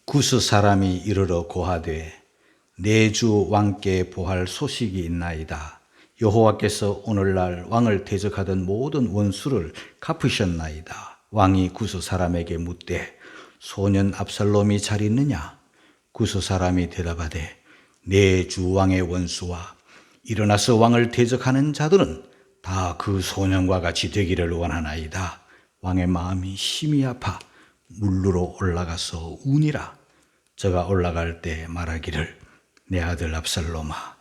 구스 사람이 이르러 고하되 내 주 왕께 보할 소식이 있나이다. 여호와께서 오늘날 왕을 대적하던 모든 원수를 갚으셨나이다. 왕이 구스 사람에게 묻되 소년 압살롬이 잘 있느냐? 구스 사람이 대답하되 내 주 왕의 원수와 일어나서 왕을 대적하는 자들은 다 그 소년과 같이 되기를 원하나이다. 왕의 마음이 심히 아파 물루로 올라가서 우니라. 저가 올라갈 때 말하기를 내 아들 압살롬아,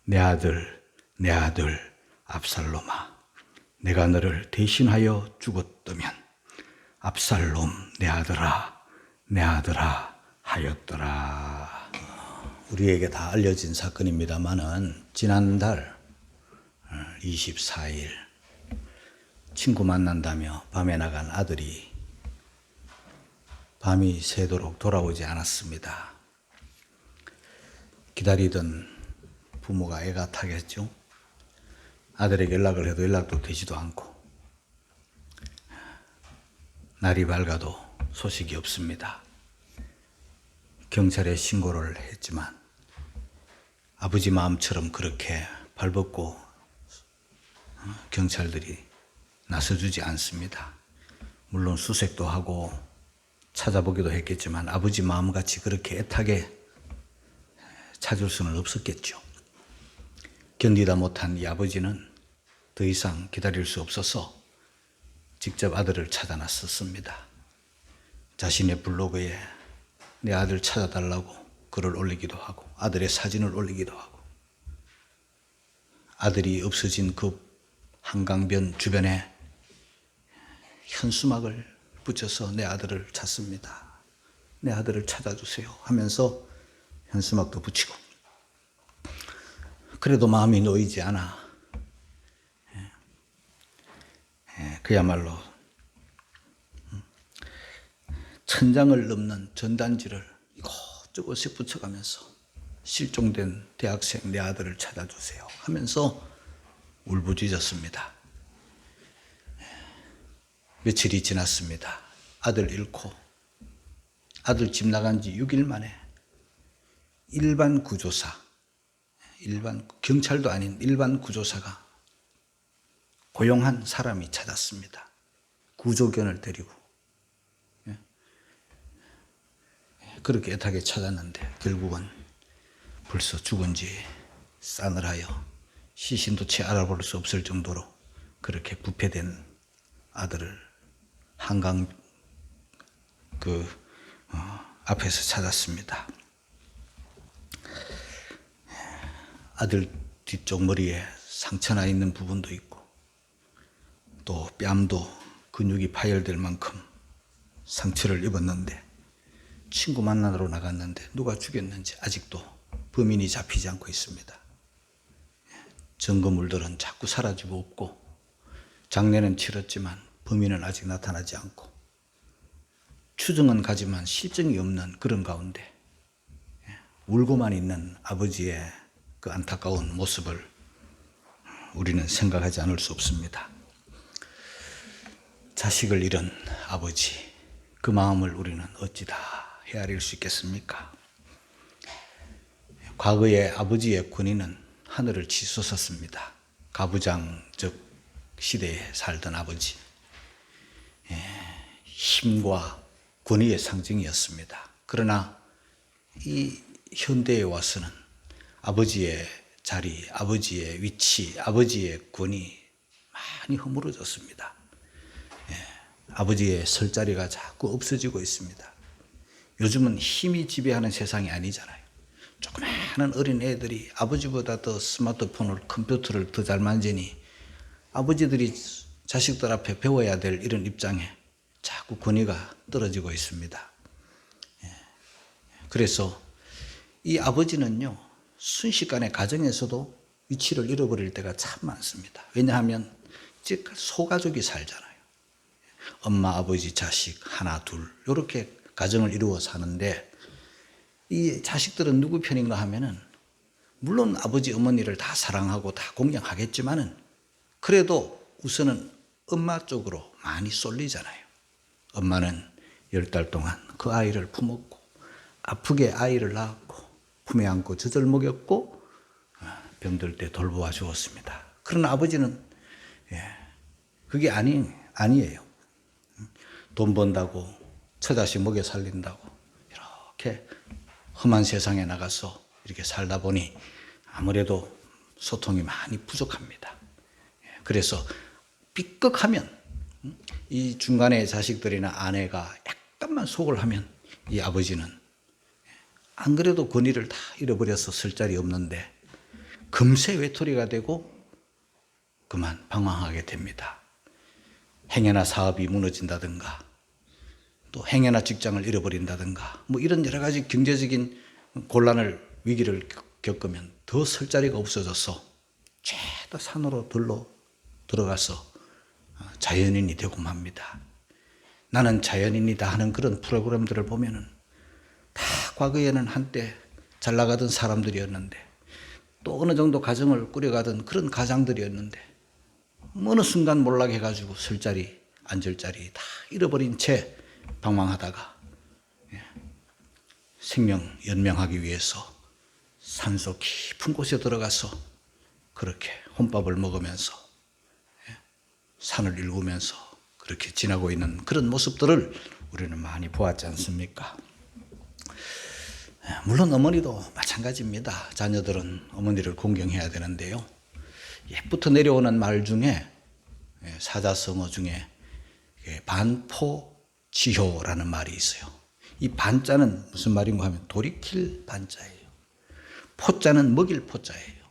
내 아들 압살롬아, 내가 너를 대신하여 죽었다면 압살롬 내 아들아 하였더라. 우리에게 다 알려진 사건입니다만은 지난달 24일 친구 만난다며 밤에 나간 아들이 밤이 새도록 돌아오지 않았습니다. 기다리던 부모가 애가 타겠죠. 아들에게 연락을 해도 연락도 되지도 않고 날이 밝아도 소식이 없습니다. 경찰에 신고를 했지만 아버지 마음처럼 그렇게 발벗고 경찰들이 나서주지 않습니다. 물론 수색도 하고 찾아보기도 했겠지만 아버지 마음같이 그렇게 애타게 찾을 수는 없었겠죠. 견디다 못한 이 아버지는 더 이상 기다릴 수 없어서 직접 아들을 찾아 나섰습니다. 자신의 블로그에 내 아들 찾아달라고 글을 올리기도 하고 아들의 사진을 올리기도 하고 아들이 없어진 그 한강변 주변에 현수막을 붙여서 내 아들을 찾습니다. 내 아들을 찾아주세요 하면서 현수막도 붙이고 그래도 마음이 놓이지 않아. 그야말로 천장을 넘는 전단지를 이곳저곳에 붙여가면서 실종된 대학생 내 아들을 찾아주세요 하면서 울부짖었습니다. 며칠이 지났습니다. 아들 잃고 아들 집 나간 지 6일 만에 일반 구조사, 경찰도 아닌 일반 구조사가 고용한 사람이 찾았습니다. 구조견을 데리고 그렇게 애타게 찾았는데 결국은 벌써 죽은 지 싸늘하여 시신도 채 알아볼 수 없을 정도로 그렇게 부패된 아들을 한강 앞에서 찾았습니다. 아들 뒤쪽 머리에 상처나 있는 부분도 있고 또 뺨도 근육이 파열될 만큼 상처를 입었는데 친구 만나러 나갔는데 누가 죽였는지 아직도 범인이 잡히지 않고 있습니다. 증거물들은 자꾸 사라지고 없고 장례는 치렀지만 범인은 아직 나타나지 않고 추정은 가지만 실정이 없는 그런 가운데 울고만 있는 아버지의 그 안타까운 모습을 우리는 생각하지 않을 수 없습니다. 자식을 잃은 아버지, 그 마음을 우리는 어찌 다 헤아릴 수 있겠습니까? 과거에 아버지의 권위는 하늘을 치솟았습니다. 가부장적 시대에 살던 아버지, 힘과 권위의 상징이었습니다. 그러나 이 현대에 와서는 아버지의 자리, 아버지의 위치, 아버지의 권위 많이 허물어졌습니다. 아버지의 설 자리가 자꾸 없어지고 있습니다. 요즘은 힘이 지배하는 세상이 아니잖아요. 조그마한 어린 애들이 아버지보다 더 스마트폰을, 컴퓨터를 더 잘 만지니 아버지들이 자식들 앞에 배워야 될 이런 입장에 자꾸 권위가 떨어지고 있습니다. 그래서 이 아버지는요, 순식간에 가정에서도 위치를 잃어버릴 때가 참 많습니다. 왜냐하면 즉 소가족이 살잖아요. 엄마, 아버지, 자식 하나, 둘 이렇게 가정을 이루어 사는데 이 자식들은 누구 편인가 하면은 물론 아버지, 어머니를 다 사랑하고 다 공경하겠지만은 그래도 우선은 엄마 쪽으로 많이 쏠리잖아요. 엄마는 10달 동안 그 아이를 품었고 아프게 아이를 낳았고 품에 안고 젖을 먹였고 병들 때 돌보아 주었습니다. 그러나 아버지는 그게 아니에요. 돈 번다고 처자식 먹여 살린다고 이렇게 험한 세상에 나가서 이렇게 살다 보니 아무래도 소통이 많이 부족합니다. 그래서 삐걱하면 이 중간에 자식들이나 아내가 약간만 속을 하면 이 아버지는 안 그래도 권위를 다 잃어버려서 쓸 자리 없는데 금세 외톨이가 되고 그만 방황하게 됩니다. 행여나 사업이 무너진다든가 또 행여나 직장을 잃어버린다든가 뭐 이런 여러 가지 경제적인 곤란을 위기를 겪으면 더 설 자리가 없어져서 죄다 산으로 들어가서 자연인이 되고 맙니다. 나는 자연인이다 하는 그런 프로그램들을 보면은 다 과거에는 한때 잘 나가던 사람들이었는데 또 어느 정도 가정을 꾸려가던 그런 가장들이었는데 어느 순간 몰락해가지고 설 자리, 앉을 자리 다 잃어버린 채 방황하다가 생명 연명하기 위해서 산속 깊은 곳에 들어가서 그렇게 혼밥을 먹으면서 산을 일구면서 그렇게 지나고 있는 그런 모습들을 우리는 많이 보았지 않습니까? 물론 어머니도 마찬가지입니다. 자녀들은 어머니를 공경해야 되는데요. 옛부터 내려오는 말 중에 사자성어 중에 반포지효라는 말이 있어요. 이 반자는 무슨 말인가 하면 돌이킬 반자예요. 포자는 먹일 포자예요.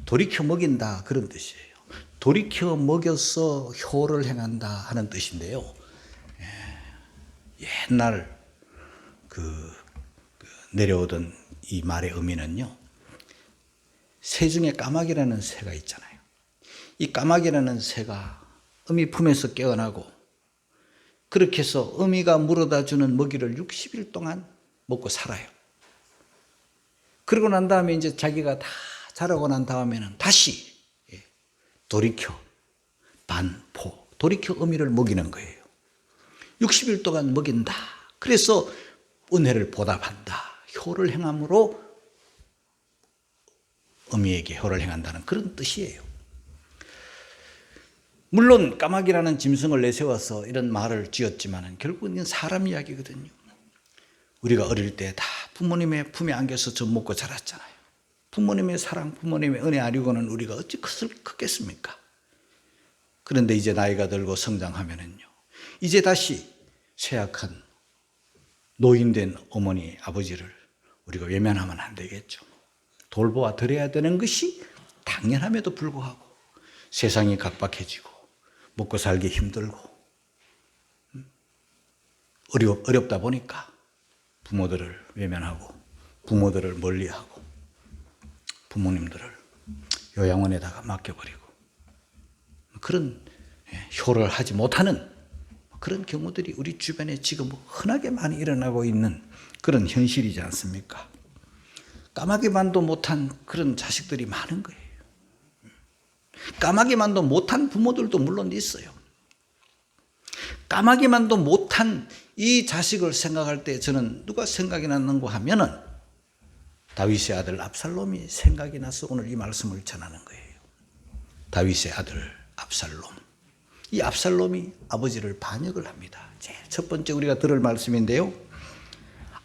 돌이켜 먹인다 그런 뜻이에요. 돌이켜 먹여서 효를 행한다 하는 뜻인데요. 옛날 내려오던 이 말의 의미는요. 새 중에 까마귀라는 새가 있잖아요. 이 까마귀라는 새가 어미 품에서 깨어나고 그렇게 해서 어미가 물어다 주는 먹이를 60일 동안 먹고 살아요. 그러고 난 다음에 이제 자기가 다 자라고 난 다음에는 다시 돌이켜 어미를 먹이는 거예요. 60일 동안 먹인다. 그래서 은혜를 보답한다. 효를 행함으로 어미에게 효를 행한다는 그런 뜻이에요. 물론 까마귀라는 짐승을 내세워서 이런 말을 지었지만 결국은 사람 이야기거든요. 우리가 어릴 때 다 부모님의 품에 안겨서 젖 먹고 자랐잖아요. 부모님의 사랑, 부모님의 은혜 아니고는 우리가 어찌 크겠습니까? 그런데 이제 나이가 들고 성장하면은요, 이제 다시 쇠약한 노인된 어머니, 아버지를 우리가 외면하면 안 되겠죠. 돌보아 드려야 되는 것이 당연함에도 불구하고 세상이 각박해지고 먹고 살기 힘들고 어렵다 보니까 부모들을 외면하고 부모들을 멀리하고 부모님들을 요양원에다가 맡겨버리고 그런 효를 하지 못하는 그런 경우들이 우리 주변에 지금 흔하게 많이 일어나고 있는 그런 현실이지 않습니까? 까마귀만도 못한 그런 자식들이 많은 거예요. 까마귀만도 못한 부모들도 물론 있어요. 까마귀만도 못한 이 자식을 생각할 때 저는 누가 생각이 났는가 하면은 다윗의 아들 압살롬이 생각이 나서 오늘 이 말씀을 전하는 거예요. 다윗의 아들 압살롬. 이 압살롬이 아버지를 반역을 합니다. 첫 번째 우리가 들을 말씀인데요.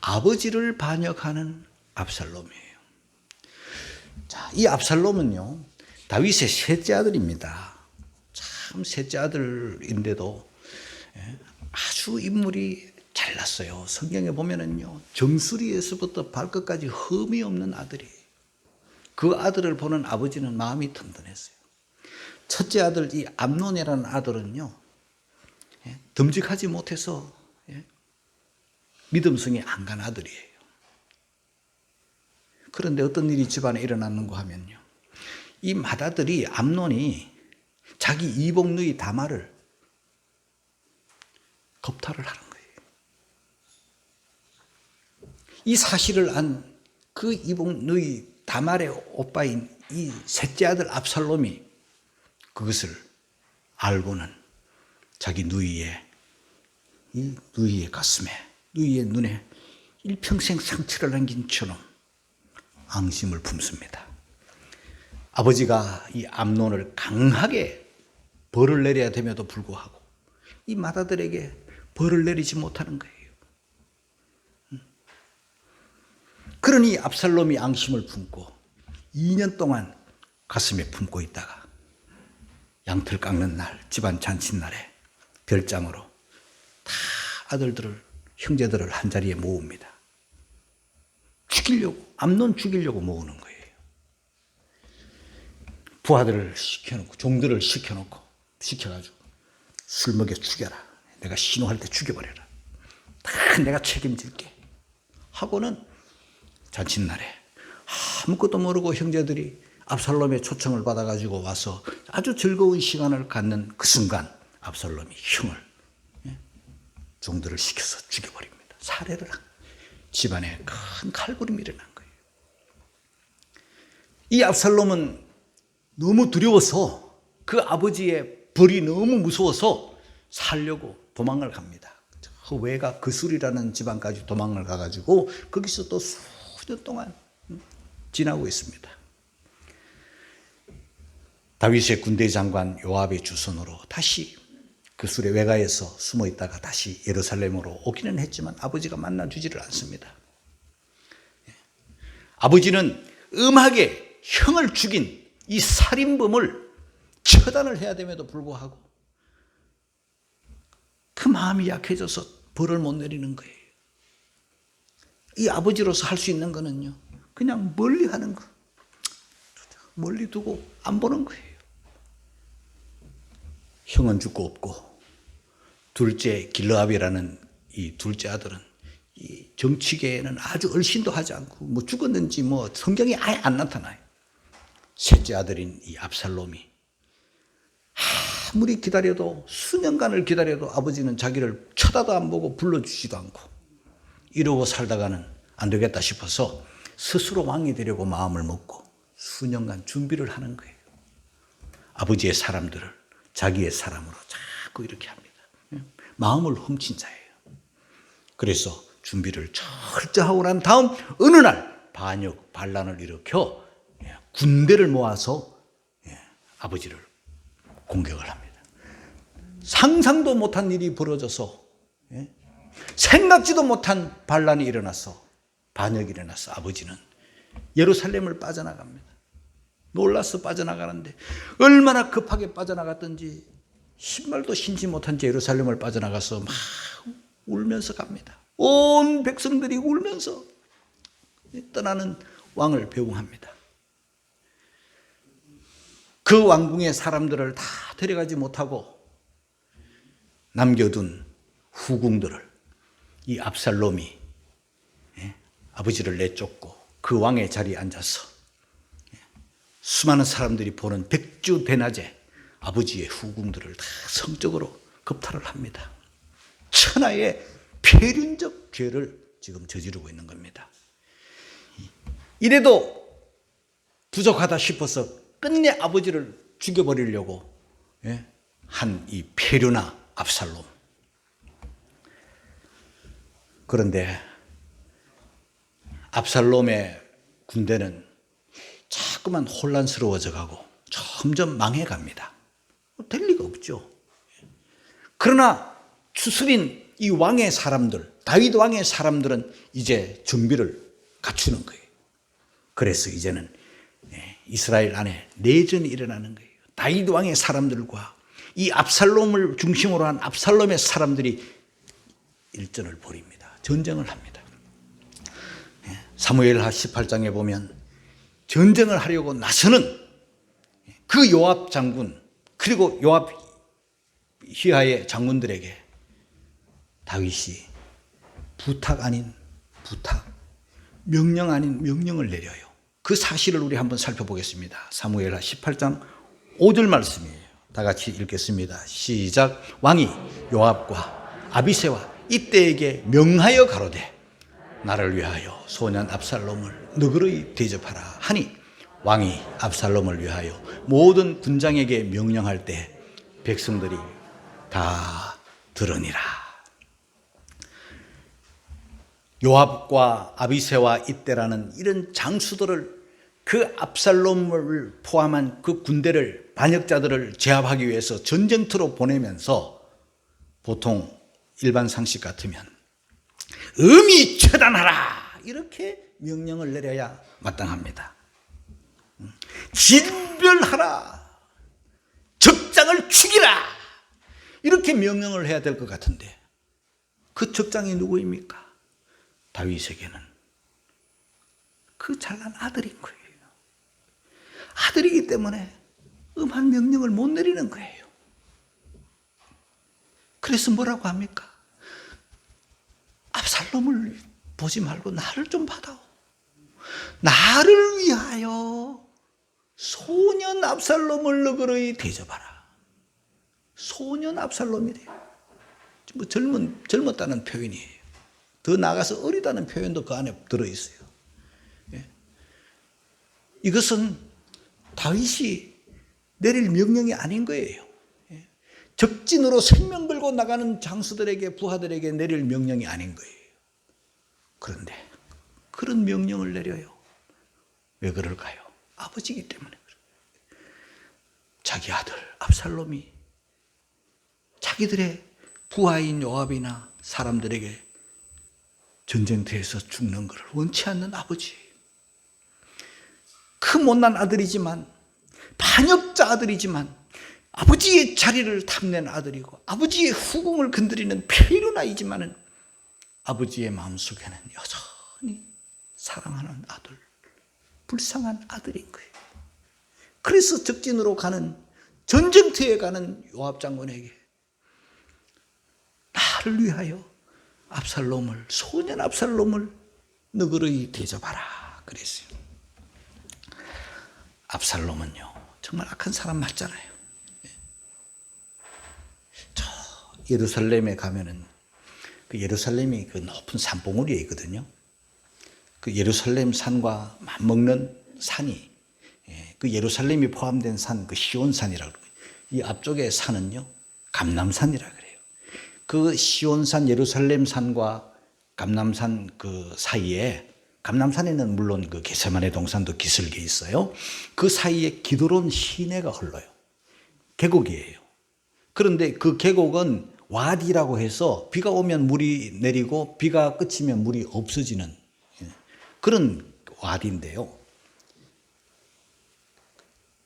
아버지를 반역하는 압살롬이에요. 자, 이 압살롬은요, 다윗의 셋째 아들입니다. 참 셋째 아들인데도 아주 인물이 잘났어요. 성경에 보면은요, 정수리에서부터 발끝까지 흠이 없는 아들이에요. 그 아들을 보는 아버지는 마음이 든든했어요. 첫째 아들 이 암논이라는 아들은요, 듬직하지 못해서 믿음성이 안 간 아들이에요. 그런데 어떤 일이 집안에 일어났는가 하면요, 이 맏아들이 암논이 자기 이복누이 다말을 겁탈을 하는 거예요. 이 사실을 안 그 이복누이 다말의 오빠인 이 셋째 아들 압살롬이 그것을 알고는 자기 누이의 가슴에, 누이의 눈에 일평생 상처를 남긴 처럼 앙심을 품습니다. 아버지가 이 암논을 강하게 벌을 내려야 됨에도 불구하고 이 맏아들에게 벌을 내리지 못하는 거예요. 그러니 압살롬이 앙심을 품고 2년 동안 가슴에 품고 있다가 양털 깎는 날, 집안 잔칫날에 별장으로 다 아들들을, 형제들을 한자리에 모읍니다. 죽이려고, 암논 죽이려고 모으는 거예요. 부하들을 시켜놓고, 종들을 시켜가지고 술 먹여 죽여라. 내가 신호할 때 죽여버려라. 다 내가 책임질게. 하고는 잔칫날에 아무것도 모르고 형제들이 압살롬의 초청을 받아가지고 와서 아주 즐거운 시간을 갖는 그 순간 압살롬이 형을, 종들을 시켜서 죽여버립니다. 살해를 한 집안에 큰 칼부림이 일어난 거예요. 이 압살롬은 너무 두려워서 그 아버지의 벌이 너무 무서워서 살려고 도망을 갑니다. 그 외가 그술이라는 지방까지 도망을 가가지고 거기서 또 수년 동안 지나고 있습니다. 다윗의 군대 장관 요압의 주선으로 다시 그술의 외가에서 숨어 있다가 다시 예루살렘으로 오기는 했지만 아버지가 만나주지를 않습니다. 아버지는 음하게 형을 죽인 이 살인범을 처단을 해야 됨에도 불구하고 그 마음이 약해져서 벌을 못 내리는 거예요. 이 아버지로서 할 수 있는 거는요, 그냥 멀리 하는 거. 멀리 두고 안 보는 거예요. 형은 죽고 없고 둘째 길르압이라는 이 둘째 아들은 이 정치계에는 아주 얼씬도 하지 않고 뭐 죽었는지 뭐 성경에 아예 안 나타나요. 셋째 아들인 이 압살롬이 아무리 기다려도 수년간을 기다려도 아버지는 자기를 쳐다도 안 보고 불러주지도 않고 이러고 살다가는 안 되겠다 싶어서 스스로 왕이 되려고 마음을 먹고 수년간 준비를 하는 거예요. 아버지의 사람들을 자기의 사람으로 자꾸 이렇게 합니다. 마음을 훔친 자예요. 그래서 준비를 철저하고 난 다음 어느 날 반역, 반란을 일으켜 군대를 모아서 아버지를 공격을 합니다. 상상도 못한 일이 벌어져서 생각지도 못한 반란이 일어나서 반역이 일어나서 아버지는 예루살렘을 빠져나갑니다. 놀라서 빠져나가는데 얼마나 급하게 빠져나갔던지 신발도 신지 못한 채 예루살렘을 빠져나가서 막 울면서 갑니다. 온 백성들이 울면서 떠나는 왕을 배웅합니다. 그 왕궁의 사람들을 다 데려가지 못하고 남겨둔 후궁들을 이 압살롬이 아버지를 내쫓고 그 왕의 자리에 앉아서 수많은 사람들이 보는 백주대낮에 아버지의 후궁들을 다 성적으로 겁탈을 합니다. 천하의 폐륜적 죄를 지금 저지르고 있는 겁니다. 이래도 부족하다 싶어서 끝내 아버지를 죽여버리려고 한 이 폐륜아 압살롬. 그런데 압살롬의 군대는 자꾸만 혼란스러워져 가고 점점 망해갑니다. 될 리가 없죠. 그러나 추스린 이 왕의 사람들, 다윗 왕의 사람들은 이제 준비를 갖추는 거예요. 그래서 이제는 이스라엘 안에 내전이 일어나는 거예요. 다윗 왕의 사람들과 이 압살롬을 중심으로 한 압살롬의 사람들이 일전을 벌입니다. 전쟁을 합니다. 사무엘하 18장에 보면 전쟁을 하려고 나서는 그 요압 장군 그리고 요압 휘하의 장군들에게 다윗이 부탁 아닌 부탁, 명령 아닌 명령을 내려요. 그 사실을 우리 한번 살펴보겠습니다. 사무엘하 18장 5절 말씀이에요. 다 같이 읽겠습니다. 시작. 왕이 요압과 아비새와 이때에게 명하여 가로되 나를 위하여 소년 압살롬을 너그러이 대접하라 하니 왕이 압살롬을 위하여 모든 군장에게 명령할 때 백성들이 다 들으니라. 요압과 아비새와 이때라는 이런 장수들을, 그 압살롬을 포함한 그 군대를, 반역자들을 제압하기 위해서 전쟁터로 보내면서 보통 일반 상식 같으면 엄히 처단하라 이렇게 명령을 내려야 마땅합니다. 진멸하라, 적장을 죽이라 이렇게 명령을 해야 될 것 같은데 그 적장이 누구입니까? 다윗에게는 그 잘난 아들인 거예요. 아들이기 때문에 엄한 명령을 못 내리는 거예요. 그래서 뭐라고 합니까? 압살롬을 보지 말고 나를 좀 받아오. 나를 위하여 소년 압살롬을 너그러이 대접하라. 소년 압살롬이래요. 뭐 젊었다는 표현이에요. 더 나아가서 어리다는 표현도 그 안에 들어있어요. 이것은 다윗이 내릴 명령이 아닌 거예요. 적진으로 생명 걸고 나가는 장수들에게, 부하들에게 내릴 명령이 아닌 거예요. 그런데 그런 명령을 내려요. 왜 그럴까요? 아버지이기 때문에 그래요. 자기 아들 압살롬이 자기들의 부하인 요압이나 사람들에게 전쟁터에서 죽는 것을 원치 않는 아버지예요. 그 못난 아들이지만, 반역자 아들이지만 아버지의 자리를 탐낸 아들이고 아버지의 후궁을 건드리는 폐륜 아이지만은 아버지의 마음속에는 여전히 사랑하는 아들, 불쌍한 아들인 거예요. 그래서 적진으로 가는, 전쟁터에 가는 요압 장군에게 나를 위하여 압살롬을, 소년 압살롬을 너그러이 대접하라 그랬어요. 압살롬은요 정말 악한 사람 맞잖아요. 저 예루살렘에 가면은 그 예루살렘이 그 높은 산봉우리에 있거든요. 그 예루살렘 산과 맞먹는 산이, 그 예루살렘이 포함된 산, 그 시온산이라고 그래요. 이 앞쪽에 산은요 감람산이라 그래요. 그 시온산, 예루살렘 산과 감람산 그 사이에, 감람산에는 물론 그 겟세마네 동산도 기슭에 있어요. 그 사이에 기드론 시내가 흘러요. 계곡이에요. 그런데 그 계곡은 와디라고 해서 비가 오면 물이 내리고 비가 그치면 물이 없어지는 그런 와디인데요.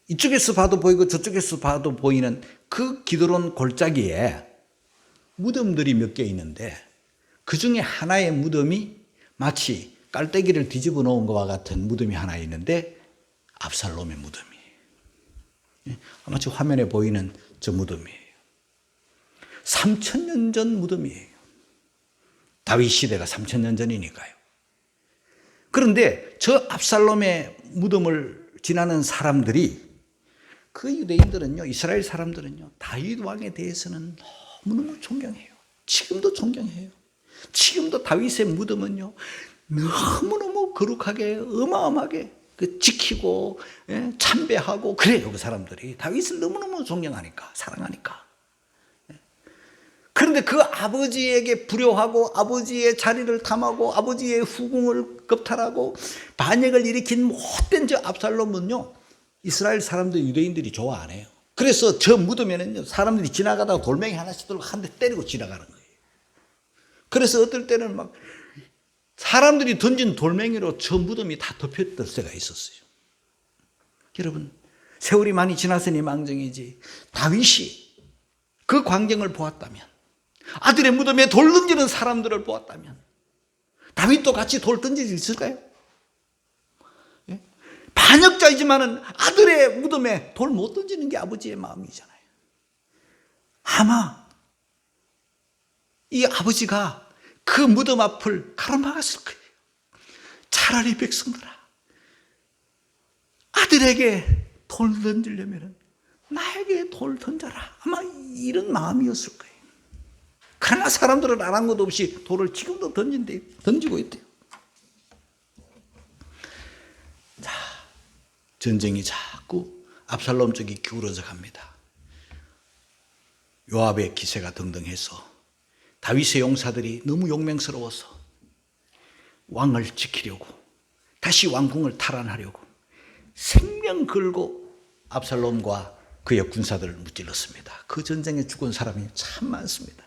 이쪽에서 봐도 보이고 저쪽에서 봐도 보이는 그 기드론 골짜기에 무덤들이 몇 개 있는데 그 중에 하나의 무덤이 마치 깔때기를 뒤집어 놓은 것과 같은 무덤이 하나 있는데 압살롬의 무덤이에요. 마치 화면에 보이는 저 무덤이에요. 3000년 전 무덤이에요. 다윗 시대가 3000년 전이니까요. 그런데 저 압살롬의 무덤을 지나는 사람들이, 그 유대인들은요, 이스라엘 사람들은요, 다윗 왕에 대해서는 너무너무 존경해요. 지금도 존경해요. 지금도 다윗의 무덤은요 너무너무 거룩하게, 어마어마하게 지키고 참배하고 그래요. 그 사람들이 다윗을 너무너무 존경하니까, 사랑하니까. 그런데 그 아버지에게 불효하고 아버지의 자리를 탐하고 아버지의 후궁을 겁탈하고 반역을 일으킨 못된 저 압살롬은요 이스라엘 사람들, 유대인들이 좋아 안 해요. 그래서 저 무덤에는 사람들이 지나가다가 돌멩이 하나씩 들고 한 대 때리고 지나가는 거예요. 그래서 어떨 때는 막 사람들이 던진 돌멩이로 저 무덤이 다 덮였을 때가 있었어요. 여러분, 세월이 많이 지났으니 망정이지 다윗이 그 광경을 보았다면, 아들의 무덤에 돌 던지는 사람들을 보았다면 다윗도 같이 돌 던질 수 있을까요? 반역자이지만은 아들의 무덤에 돌 못 던지는 게 아버지의 마음이잖아요. 아마 이 아버지가 그 무덤 앞을 가로막았을 거예요. 차라리 백성들아, 아들에게 돌 던지려면 나에게 돌 던져라. 아마 이런 마음이었을 거예요. 그러나 사람들은 아는 것 없이 돌을 지금도 던지고 있대요. 자, 전쟁이 자꾸 압살롬 쪽이 기울어져 갑니다. 요압의 기세가 등등해서 다윗의 용사들이 너무 용맹스러워서 왕을 지키려고, 다시 왕궁을 탈환하려고 생명 걸고 압살롬과 그의 군사들을 무찔렀습니다. 그 전쟁에 죽은 사람이 참 많습니다.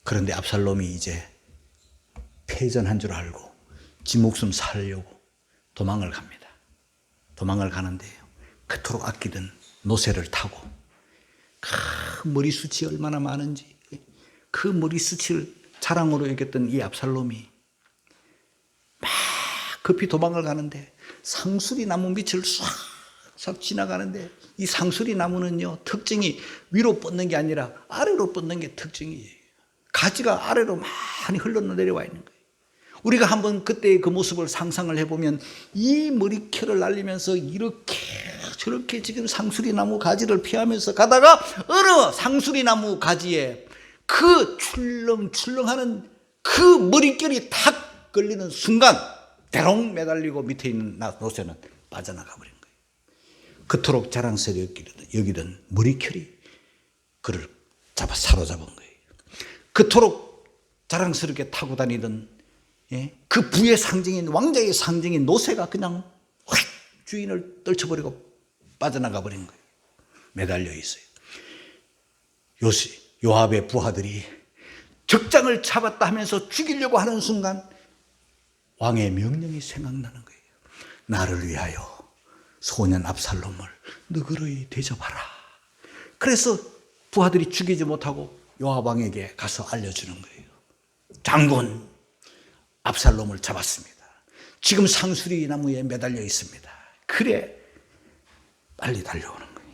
그런데 압살롬이 이제 패전한 줄 알고 지 목숨 살려고 도망을 갑니다. 도망을 가는데요, 그토록 아끼던 노새를 타고, 그 머리숱이 얼마나 많은지, 그 머리숱을 자랑으로 여겼던 이 압살롬이 막 급히 도망을 가는데 상수리 나무 밑을 싹 지나가는데, 이 상수리 나무는요, 특징이 위로 뻗는 게 아니라 아래로 뻗는 게 특징이에요. 가지가 아래로 많이 흘러내려와 있는 거예요. 우리가 한번 그때의 그 모습을 상상을 해보면 이 머리결을 날리면서 이렇게 저렇게 지금 상수리 나무 가지를 피하면서 가다가 어느 상수리 나무 가지에 그 출렁출렁하는 그 머리결이 탁 걸리는 순간 대롱 매달리고 밑에 있는 노새는 빠져나가 버린 거예요. 그토록 자랑스럽게 여기던 머리결이 그를 사로잡은 거예요. 그토록 자랑스럽게 타고 다니던 그 부의 상징인, 왕자의 상징인 노새가 그냥 확 주인을 떨쳐버리고 빠져나가 버린 거예요. 매달려 있어요. 요압의 부하들이 적장을 잡았다 하면서 죽이려고 하는 순간 왕의 명령이 생각나는 거예요. 나를 위하여 소년 압살롬을 너그러이 대접하라. 그래서 부하들이 죽이지 못하고 요압 왕에게 가서 알려주는 거예요. 장군, 압살롬을 잡았습니다. 지금 상수리 나무에 매달려 있습니다. 그래, 빨리 달려오는 거예요.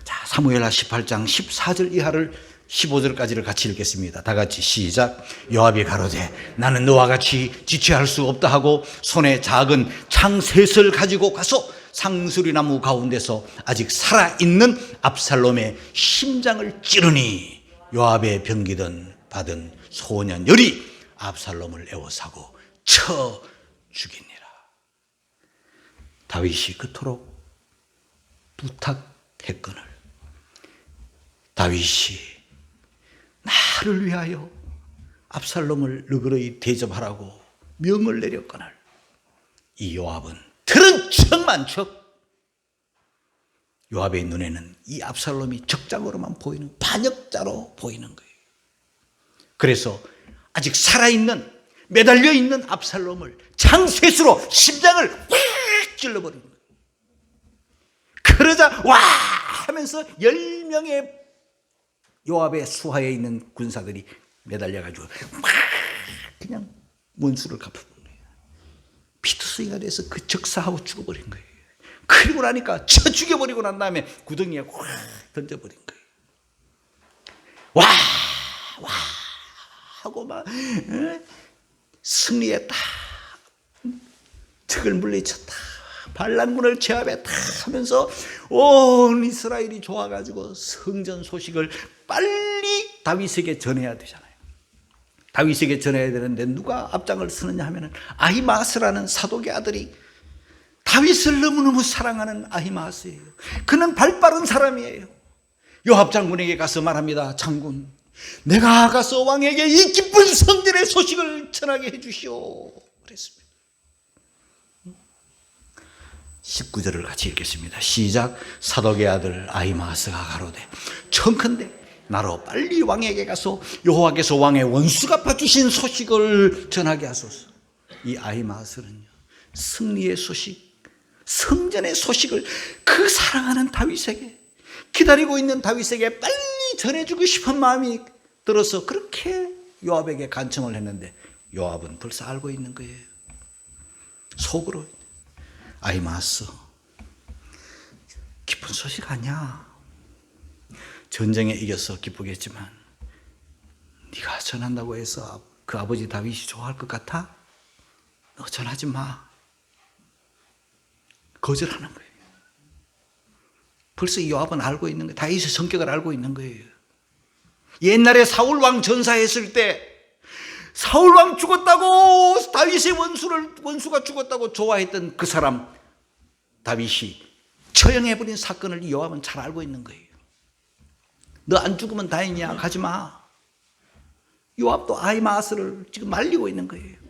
자, 사무엘하 18장 14절 이하를 15절까지를 같이 읽겠습니다. 다 같이 시작. 요압이 가로되 나는 너와 같이 지체할 수 없다 하고 손에 작은 창 셋을 가지고 가서 상수리 나무 가운데서 아직 살아있는 압살롬의 심장을 찌르니 요압의 병기든 받은 소년 열이 압살롬을 애워싸고 쳐 죽이니라. 다윗이 그토록 부탁했거늘 다윗이 나를 위하여 압살롬을 너그러이 대접하라고 명을 내렸거늘 이 요압은 들은 척만 척, 요압의 눈에는 이 압살롬이 적장으로만 보이는, 반역자로 보이는 거예요. 그래서 아직 살아있는, 매달려 있는 압살롬을 창셋으로 심장을 확 찔러버린 거예요. 그러자 와 하면서 10명의 요압의 수하에 있는 군사들이 매달려가지고 막 그냥 원수를 갚아버린 거예요. 피투성이가 돼서 그 적사하고 죽어버린 거예요. 그리고 나니까 쳐 죽여버리고 난 다음에 구덩이에 확 던져버린 거예요. 와 하고 막 승리했다, 적을 물리쳤다, 반란군을 제압했다 하면서 온 이스라엘이 좋아가지고 성전 소식을 빨리 다윗에게 전해야 되잖아요. 다윗에게 전해야 되는데 누가 앞장을 서느냐 하면은 아히마스라는 사독의 아들이, 다윗을 너무너무 사랑하는 아히마스예요. 그는 발빠른 사람이에요. 요압 장군에게 가서 말합니다. 장군, 내가 가서 왕에게 이 기쁜 성전의 소식을 전하게 해주시오 그랬습니다. 19절을 같이 읽겠습니다. 시작. 사독의 아들 아히마스가 가로되 청컨대 나로 빨리 왕에게 가서 여호와께서 왕의 원수 갚아주신 소식을 전하게 하소서. 이 아히마스는요, 승리의 소식, 성전의 소식을 그 사랑하는 다윗에게, 기다리고 있는 다윗에게 빨리 전해주고 싶은 마음이 들어서 그렇게 요압에게 간청을 했는데 요압은 벌써 알고 있는 거예요. 속으로 아히마스, 기쁜 소식 아니야. 전쟁에 이겨서 기쁘겠지만 네가 전한다고 해서 그 아버지 다윗이 좋아할 것 같아? 너 전하지 마. 거절하는 거예요. 벌써 요압은 알고 있는 거예요. 다윗의 성격을 알고 있는 거예요. 옛날에 사울왕 전사했을 때 사울왕 죽었다고, 다윗의 원수가 죽었다고 좋아했던 그 사람 다윗이 처형해버린 사건을 요압은 잘 알고 있는 거예요. 너 안 죽으면 다행이야, 가지 마. 요압도 아히마아스를 지금 말리고 있는 거예요.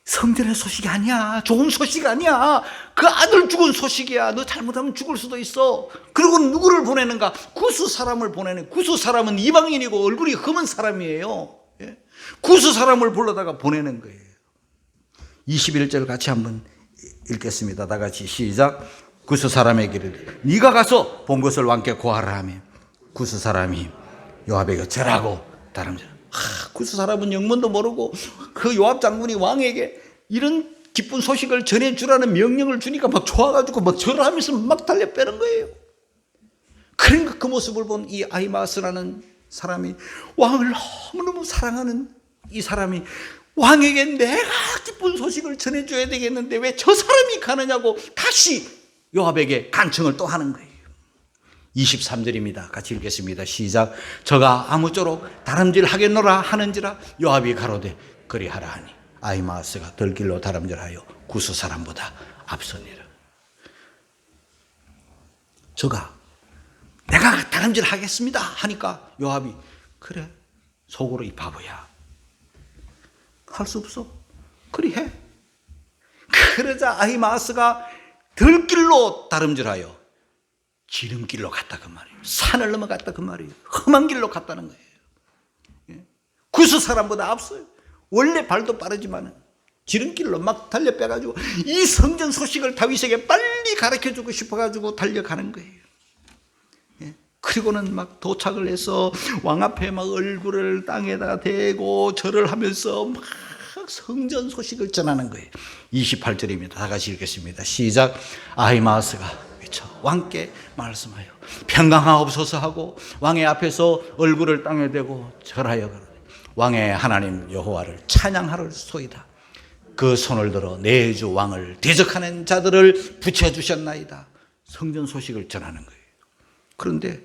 성전의 소식이 아니야. 좋은 소식 아니야. 그 아들 죽은 소식이야. 너 잘못하면 죽을 수도 있어. 그리고 누구를 보내는가? 구스 사람을 보내는. 구스 사람은 이방인이고 얼굴이 흠은 사람이에요. 구스 사람을 불러다가 보내는 거예요. 21절 같이 한번 읽겠습니다. 다 같이 시작. 구스 사람에게 이르되 네가 가서 본 것을 왕께 고하라 하며 구스 사람이 요압에게 절하고 다름질. 구스 사람은 영문도 모르고 그 요압 장군이 왕에게 이런 기쁜 소식을 전해주라는 명령을 주니까 막 좋아가지고 막 절하면서 막 달려 빼는 거예요. 그러니까 그 모습을 본 이 아히마아스라는 사람이, 왕을 너무너무 사랑하는 이 사람이 왕에게 내가 기쁜 소식을 전해줘야 되겠는데 왜 저 사람이 가느냐고 다시 요압에게 간청을 또 하는 거예요. 23절입니다. 같이 읽겠습니다. 시작. 저가 아무쪼록 다름질하겠노라 하는지라 요압이 가로되 그리하라 하니 아히마아스가 들길로 다름질하여 구스 사람보다 앞서니라. 저가 내가 다름질하겠습니다 하니까 요압이 그래 속으로 이 바보야 할 수 없어 그리 해. 그러자 아히마아스가 들길로 다름질하여 지름길로 갔다 그 말이에요. 산을 넘어갔다 그 말이에요. 험한 길로 갔다는 거예요. 구스 사람보다 앞서요. 원래 발도 빠르지만 지름길로 막 달려 빼가지고 이 성전 소식을 다윗에게 빨리 가르쳐주고 싶어가지고 달려가는 거예요. 그리고는 막 도착을 해서 왕 앞에 막 얼굴을 땅에다가 대고 절을 하면서 막 성전 소식을 전하는 거예요. 28절입니다. 다 같이 읽겠습니다. 시작. 아히마아스가 왕께 말씀하여 평강하옵소서 하고 왕의 앞에서 얼굴을 땅에 대고 절하여 왕의 하나님 여호와를 찬양하리소이다. 그 손을 들어 내 주 왕을 대적하는 자들을 붙여주셨나이다. 성전 소식을 전하는 거예요. 그런데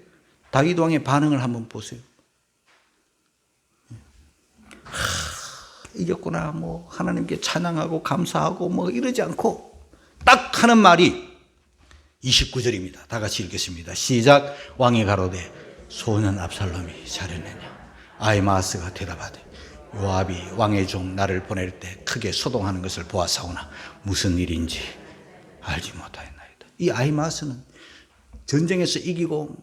다윗 왕의 반응을 한번 보세요. 이겼구나 뭐 하나님께 찬양하고 감사하고 뭐 이러지 않고 딱 하는 말이 29절입니다. 다 같이 읽겠습니다. 시작. 왕이 가로되 소년 압살롬이 잘했느냐. 아히마아스가 대답하되 요압이 왕의 종 나를 보낼 때 크게 소동하는 것을 보았사오나 무슨 일인지 알지 못하였나이다. 이 아히마아스는 전쟁에서 이기고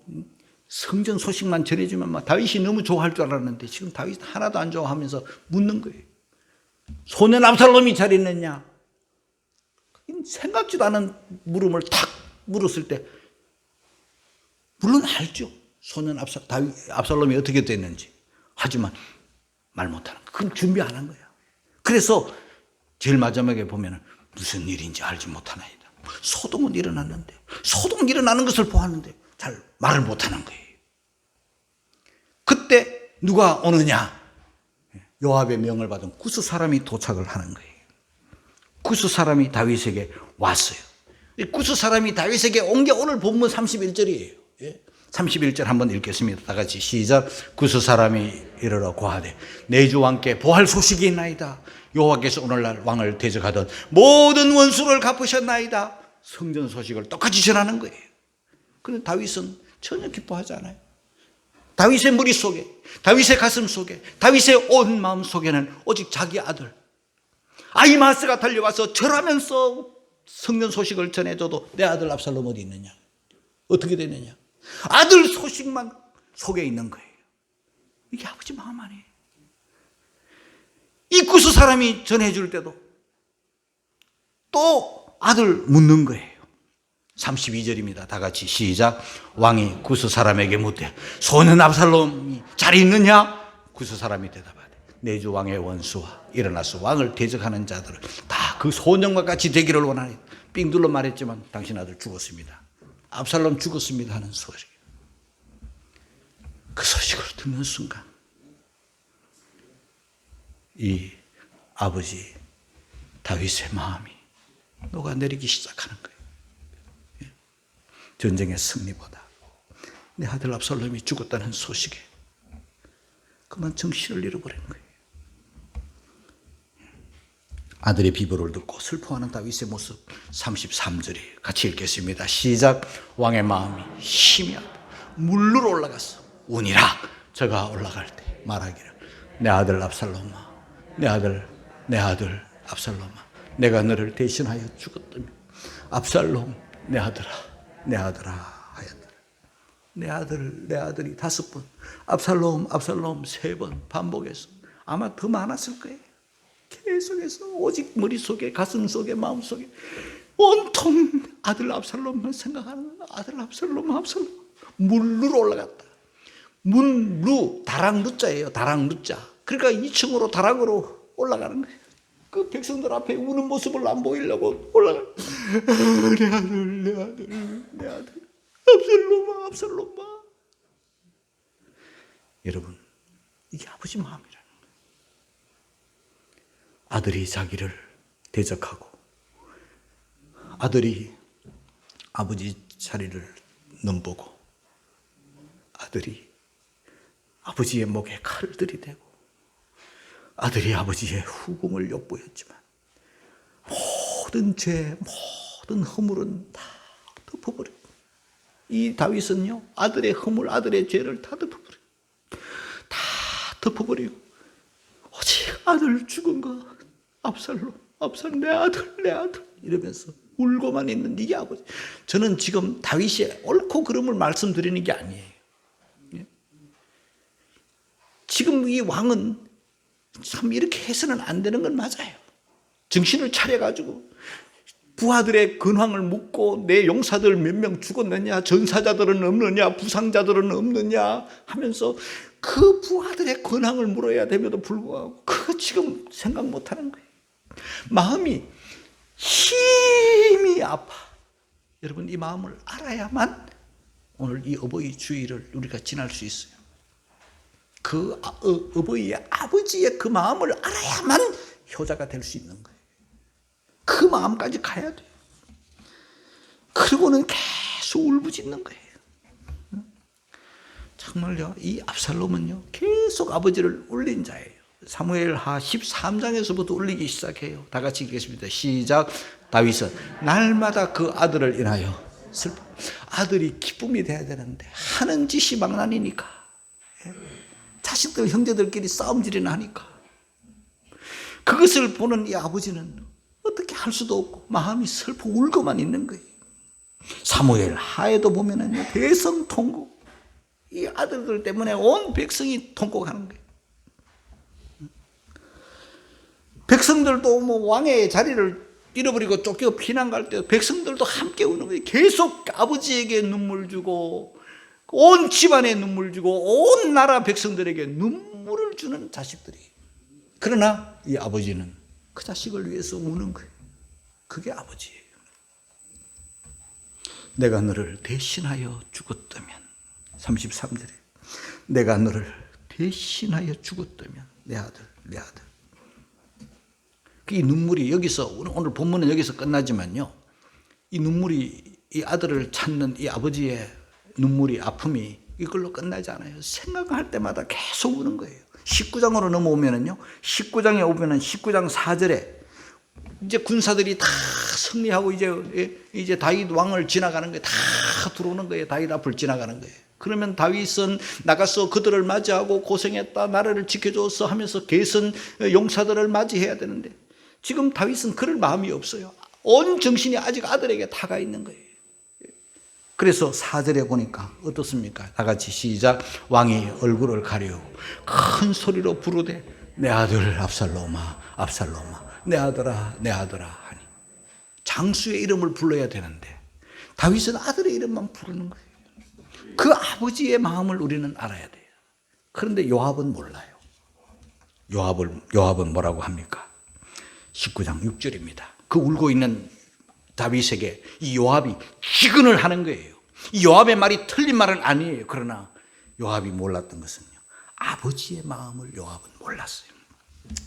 성전 소식만 전해주면 막 다윗이 너무 좋아할 줄 알았는데 지금 다윗 하나도 안 좋아하면서 묻는 거예요. 소년 압살롬이 잘했느냐. 생각지도 않은 물음을 탁 물었을 때 물론 알죠. 소년 압살롬이 어떻게 됐는지. 하지만 말 못하는 거야. 그럼 준비 안 한 거야. 그래서 제일 마지막에 보면 무슨 일인지 알지 못하나이다. 소동은 일어났는데 소동 일어나는 것을 보았는데 잘 말을 못하는 거예요. 그때 누가 오느냐. 요압의 명을 받은 구스 사람이 도착을 하는 거예요. 구스 사람이 다윗에게 왔어요. 구스 사람이 다윗에게 온 게 오늘 본문 31절이에요. 31절 한번 읽겠습니다. 다 같이 시작. 구스 사람이 이르러 고하되 내 주 왕께 보할 소식이 있나이다. 여호와께서 오늘날 왕을 대적하던 모든 원수를 갚으셨나이다. 성전 소식을 똑같이 전하는 거예요. 그런데 다윗은 전혀 기뻐하지 않아요. 다윗의 머릿속에, 다윗의 가슴 속에, 다윗의 온 마음 속에는 오직 자기 아들 아히마아스가 달려와서 절하면서 성전 소식을 전해줘도 내 아들 압살롬 어디 있느냐, 어떻게 되느냐, 아들 소식만 속에 있는 거예요. 이게 아버지 마음 아니에요. 이 구스 사람이 전해줄 때도 또 아들 묻는 거예요. 32절입니다. 다 같이 시작. 왕이 구스 사람에게 묻되 소년 압살롬이 잘 있느냐? 구스 사람이 대답하되 내 주 왕의 원수와 일어나서 왕을 대적하는 자들을 다 그 소년과 같이 되기를 원하니 삥 둘러 말했지만 당신 아들 죽었습니다. 압살롬 죽었습니다 하는 소식. 그 소식을 듣는 순간 이 아버지 다윗의 마음이 녹아내리기 시작하는 거예요. 전쟁의 승리보다 내 아들 압살롬이 죽었다는 소식에 그만 정신을 잃어버린 거예요. 아들의 비보를 듣고 슬퍼하는 다윗의 모습 33절에 같이 읽겠습니다. 시작. 왕의 마음이 힘이 물러 올라갔어. 운이라 저가 올라갈 때 말하기를 내 아들 압살롬아, 내 아들 압살롬아, 내가 너를 대신하여 죽었다며 압살롬 내 아들아 하였더라. 내 아들이 5번, 압살롬 3번 반복해서 아마 더 많았을 거예요. 계속해서 오직 머릿속에, 가슴속에, 마음속에 온통 아들 압살롬만 생각하는 거야. 아들 압살롬. 물루로 올라갔다. 문루, 다락루자예요. 다락루자. 그러니까 2층으로 다락으로 올라가는 거예요. 그 백성들 앞에 우는 모습을 안 보이려고 올라가. 내 아들. 압살롬아. 여러분, 이게 아버지 마음이라는 거예요. 아들이 자기를 대적하고 아들이 아버지 자리를 넘보고 아들이 아버지의 목에 칼을 들이대고 아들이 아버지의 후궁을 엿보였지만 모든 죄, 모든 허물은 다 덮어버려. 이 다윗은요, 아들의 허물, 아들의 죄를 다 덮어버리고 오직 아들 죽은 거 압살롬 내 아들 이러면서 울고만 있는 이게 아버지. 저는 지금 다윗이 옳고 그름을 말씀드리는 게 아니에요. 지금 이 왕은 참 이렇게 해서는 안 되는 건 맞아요. 정신을 차려가지고 부하들의 근황을 묻고 내 용사들 몇 명 죽었느냐, 전사자들은 없느냐, 부상자들은 없느냐 하면서 그 부하들의 근황을 물어야 됨에도 불구하고 그거 지금 생각 못하는 거예요. 마음이 힘이 아파. 여러분, 이 마음을 알아야만 오늘 이 어버이 주일을 우리가 지날 수 있어요. 그 어버이의 아버지의 그 마음을 알아야만 효자가 될 수 있는 거예요. 그 마음까지 가야 돼요. 그리고는 계속 울부짖는 거예요. 정말요, 이 압살롬은요 계속 아버지를 울린 자예요. 사무엘하 13장에서부터 울리기 시작해요. 다 같이 읽겠습니다. 시작. 다윗은 날마다 그 아들을 인하여 슬퍼. 아들이 기쁨이 돼야 되는데 하는 짓이 망나니니까, 자식들 형제들끼리 싸움질이나 하니까 그것을 보는 이 아버지는 어떻게 할 수도 없고 마음이 슬퍼 울고만 있는 거예요. 사무엘 하에도 보면은요, 대성통곡. 이 아들들 때문에 온 백성이 통곡하는 거예요. 백성들도 뭐 왕의 자리를 잃어버리고 쫓겨 피난 갈 때 백성들도 함께 우는 거예요. 계속 아버지에게 눈물 주고 온 집안에 눈물 주고 온 나라 백성들에게 눈물을 주는 자식들이. 그러나 이 아버지는 그 자식을 위해서 우는 거예요. 그게 아버지예요. 내가 너를 대신하여 죽었다면, 33절에 내가 너를 대신하여 죽었다면 내 아들. 이 눈물이 여기서, 오늘 본문은 여기서 끝나지만요, 이 눈물이, 이 아들을 찾는 이 아버지의 눈물이, 아픔이 이걸로 끝나지 않아요. 생각할 때마다 계속 우는 거예요. 19장으로 넘어오면은요, 19장에 오면은 19장 4절에 이제 군사들이 다 승리하고 이제 다윗 왕을 지나가는 거예요. 다 들어오는 거예요. 다윗 앞을 지나가는 거예요. 그러면 다윗은 나가서 그들을 맞이하고 고생했다, 나라를 지켜줬어 하면서 계선 용사들을 맞이해야 되는데 지금 다윗은 그럴 마음이 없어요. 온 정신이 아직 아들에게 다가 있는 거예요. 그래서 4절에 보니까 어떻습니까? 다 같이 시작. 왕이 얼굴을 가리우고 큰 소리로 부르되 내 아들 압살롬아 내 아들아 하니. 장수의 이름을 불러야 되는데 다윗은 아들의 이름만 부르는 거예요. 그 아버지의 마음을 우리는 알아야 돼요. 그런데 요압은 몰라요. 요압은 뭐라고 합니까? 19장 6절입니다. 그 울고 있는 다윗에게 이 요압이 기근을 하는 거예요. 이 요압의 말이 틀린 말은 아니에요. 그러나 요압이 몰랐던 것은요, 아버지의 마음을 요압은 몰랐어요.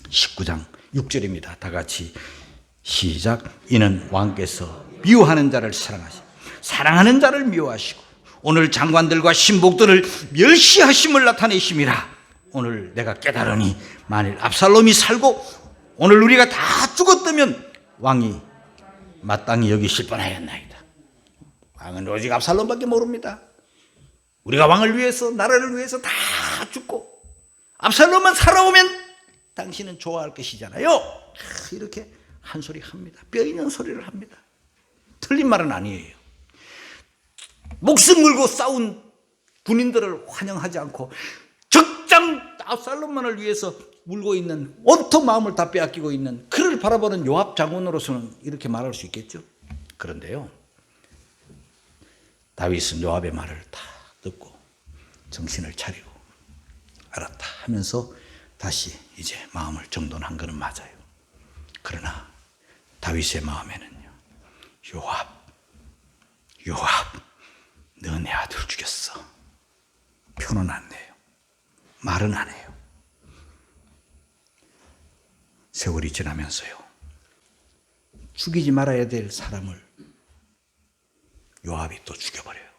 19장 6절입니다. 다 같이 시작. 이는 왕께서 미워하는 자를 사랑하시고 사랑하는 자를 미워하시고 오늘 장관들과 신복들을 멸시하심을 나타내심이라. 오늘 내가 깨달으니 만일 압살롬이 살고 오늘 우리가 다 죽었다면 왕이 마땅히 여기실 뻔하였나이다. 왕은 오직 압살롬밖에 모릅니다. 우리가 왕을 위해서, 나라를 위해서 다 죽고 압살롬만 살아오면 당신은 좋아할 것이잖아요. 이렇게 한 소리 합니다. 뼈 있는 소리를 합니다. 틀린 말은 아니에요. 목숨 걸고 싸운 군인들을 환영하지 않고 적장 압살롬만을 위해서 울고 있는, 온통 마음을 다 빼앗기고 있는 그를 바라보는 요압 장군으로서는 이렇게 말할 수 있겠죠. 그런데요, 다윗은 요압의 말을 다 듣고 정신을 차리고 알았다 하면서 다시 이제 마음을 정돈한 것은 맞아요. 그러나 다윗의 마음에는요, 요압, 너 내 아들 죽였어. 표는 안 내요. 말은 안 해요. 세월이 지나면서요, 죽이지 말아야 될 사람을 요압이 또 죽여버려요.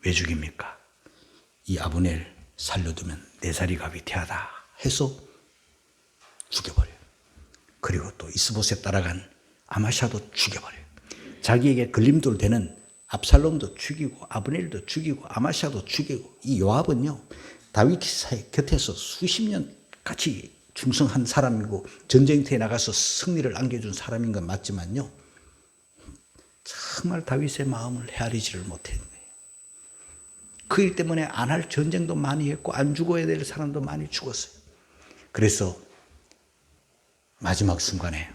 왜 죽입니까? 이 아브넬 살려두면 내 자리가 위태하다 해서 죽여버려요. 그리고 또 이스보셋 따라간 아마샤도 죽여버려요. 자기에게 걸림돌 되는 압살롬도 죽이고 아브넬도 죽이고 아마샤도 죽이고, 이 요압은요, 다윗 곁에서 수십 년 같이 충성한 사람이고 전쟁터에 나가서 승리를 안겨준 사람인 건 맞지만요, 정말 다윗의 마음을 헤아리지를 못했네요. 그 일 때문에 안 할 전쟁도 많이 했고 안 죽어야 될 사람도 많이 죽었어요. 그래서 마지막 순간에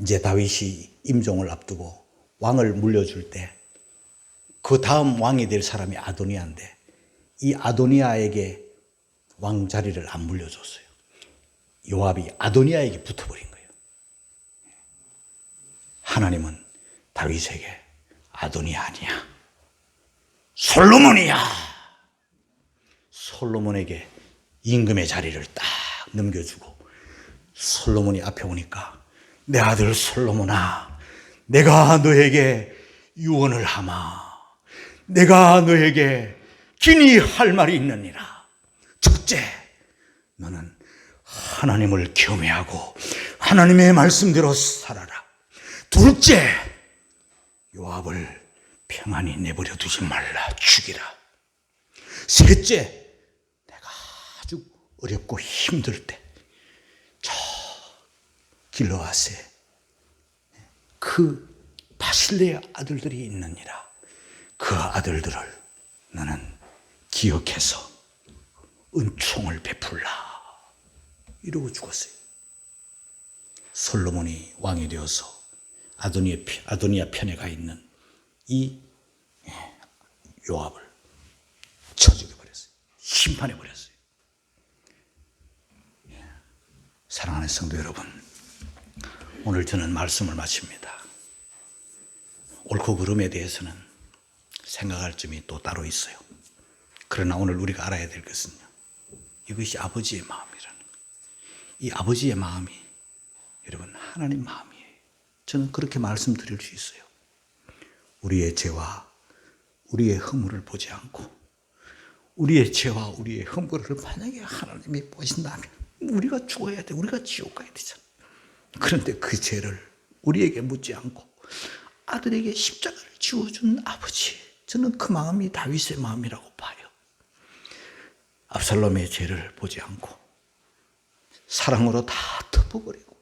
이제 다윗이 임종을 앞두고 왕을 물려줄 때 그 다음 왕이 될 사람이 아도니아인데, 이 아도니아에게 왕 자리를 안 물려줬어요. 요압이 아도니아에게 붙어버린 거예요. 하나님은 다윗에게 아도니아 아니야, 솔로몬이야. 솔로몬에게 임금의 자리를 딱 넘겨주고, 솔로몬이 앞에 오니까 내 아들 솔로몬아, 내가 너에게 유언을 하마. 내가 너에게 긴히 할 말이 있느니라. 첫째, 너는 하나님을 경외하고 하나님의 말씀대로 살아라. 둘째, 요압을 평안히 내버려 두지 말라. 죽이라. 셋째, 내가 아주 어렵고 힘들 때 저 길르앗에 그 바실레의 아들들이 있느니라. 그 아들들을 너는 기억해서 은총을 베풀라. 이러고 죽었어요. 솔로몬이 왕이 되어서 아도니아 편에 가 있는 이 요압을 쳐 죽여버렸어요. 심판해버렸어요. 사랑하는 성도 여러분, 오늘 저는 말씀을 마칩니다. 옳고 그름에 대해서는 생각할 점이 또 따로 있어요. 그러나 오늘 우리가 알아야 될 것은요, 이것이 아버지의 마음이라는 거예요. 이 아버지의 마음이 여러분 하나님 마음이에요. 저는 그렇게 말씀드릴 수 있어요. 우리의 죄와 우리의 허물을 보지 않고, 우리의 죄와 우리의 허물을 만약에 하나님이 보신다면 우리가 죽어야 돼. 우리가 지옥 가야 되잖아. 그런데 그 죄를 우리에게 묻지 않고 아들에게 십자가를 지워준 아버지, 저는 그 마음이 다윗의 마음이라고 봐요. 압살롬의 죄를 보지 않고 사랑으로 다 덮어버리고,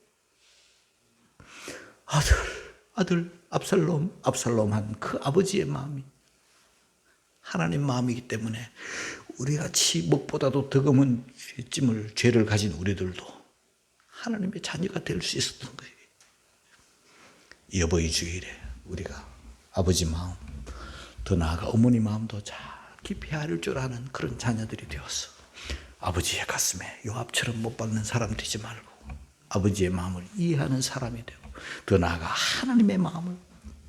아들 압살롬한 그 아버지의 마음이 하나님 마음이기 때문에 우리같이 무엇보다도 더 검은 죄를 가진 우리들도 하나님의 자녀가 될 수 있었던 거예요. 이 어버이 주일에 우리가 아버지 마음, 더 나아가 어머니 마음도 잘 깊이 알을 줄 아는 그런 자녀들이 되어서 아버지의 가슴에 요압처럼 못 박는 사람 되지 말고 아버지의 마음을 이해하는 사람이 되고, 더 나아가 하나님의 마음을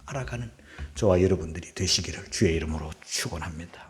알아가는 저와 여러분들이 되시기를 주의 이름으로 축원합니다.